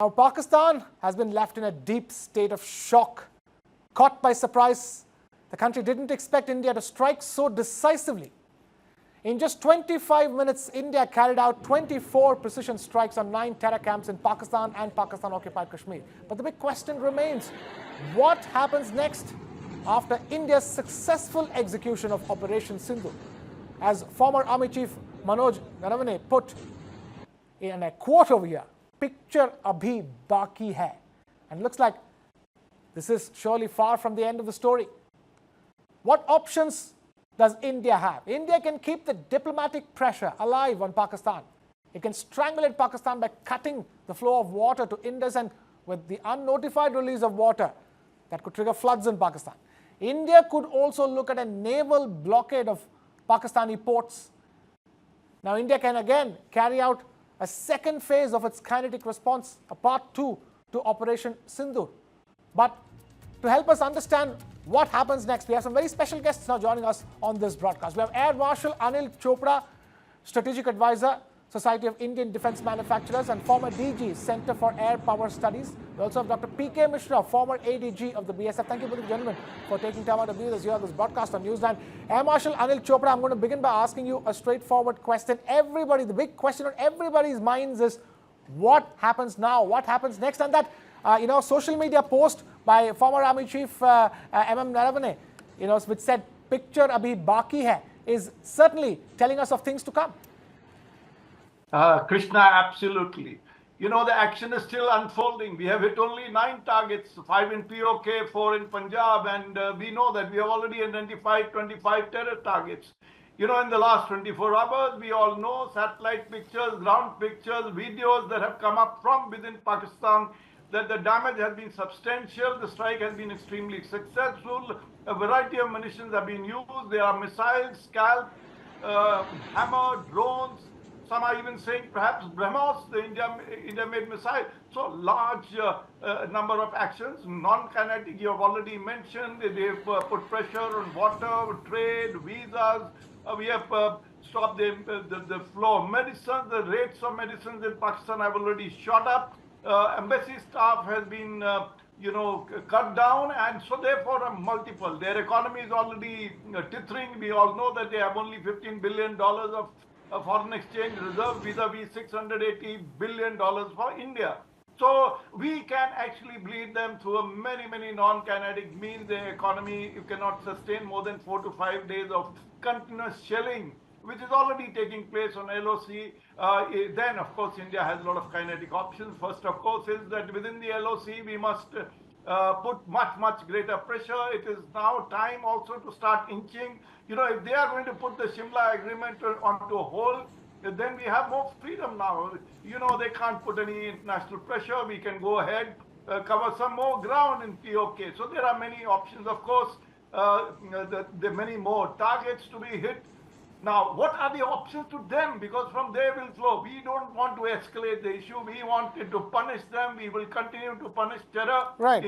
Now, Pakistan has been left in a deep state of shock. Caught by surprise, the country didn't expect India to strike so decisively. In just 25 minutes, India carried out 24 precision strikes on 9 terror camps in Pakistan and Pakistan-occupied Kashmir. But the big question remains, what happens next after India's successful execution of Operation Sindoor? As former Army Chief Manoj Naravane put in a quote over here, "Picture abhi baki hai." And it looks like this is surely far from the end of the story. What options does India have? India can keep the diplomatic pressure alive on Pakistan. It can strangulate Pakistan by cutting the flow of water to Indus, and with the unnotified release of water that could trigger floods in Pakistan. India could also look at a naval blockade of Pakistani ports. Now, India can again carry out a second phase of its kinetic response, a part 2 to Operation Sindoor. But to help us understand what happens next, we have some very special guests now joining us on this broadcast. We have Air Marshal Anil Chopra, Strategic Advisor, Society of Indian Defence Manufacturers, and former DG, Centre for Air Power Studies. We also have Dr. P.K. Mishra, former ADG of the BSF. Thank you, both gentlemen, for taking time out to be with us here on this broadcast on News9. Air Marshal Anil Chopra, I'm going to begin by asking you a straightforward question. The big question on everybody's minds is, what happens now? What happens next? And that, social media post by former Army Chief M.M. Naravane, which said, "Picture abhi baki hai," is certainly telling us of things to come. Krishna, absolutely. The action is still unfolding. We have hit only 9 targets, 5 in POK, 4 in Punjab, and we know that we have already identified 25 terror targets. In the last 24 hours, we all know satellite pictures, ground pictures, videos that have come up from within Pakistan, that the damage has been substantial, the strike has been extremely successful, a variety of munitions have been used, there are missiles, scalp, hammer, drones, some are even saying perhaps BrahMos, the India-made missile. So large number of actions, non-kinetic, you have already mentioned, they've put pressure on water, trade, visas, we have stopped the flow of medicines, the rates of medicines in Pakistan have already shot up. Embassy staff has been, cut down, and so therefore multiple. Their economy is already tithering. We all know that they have only $15 billion of foreign exchange reserve vis-a-vis $680 billion for India. So we can actually bleed them through many non-kinetic means. The economy, you cannot sustain more than 4 to 5 days of continuous shelling, which is already taking place on LOC. Then, of course, India has a lot of kinetic options. First, of course, is that within the LOC, we must put much greater pressure. It is now time also to start inching. If they are going to put the Shimla agreement onto hold, then we have more freedom now. They can't put any international pressure. We can go ahead, cover some more ground in POK. So there are many options. Of course, there are many more targets to be hit. Now, what are the options to them? Because from there will flow. We don't want to escalate the issue. We wanted to punish them. We will continue to punish terror. Right.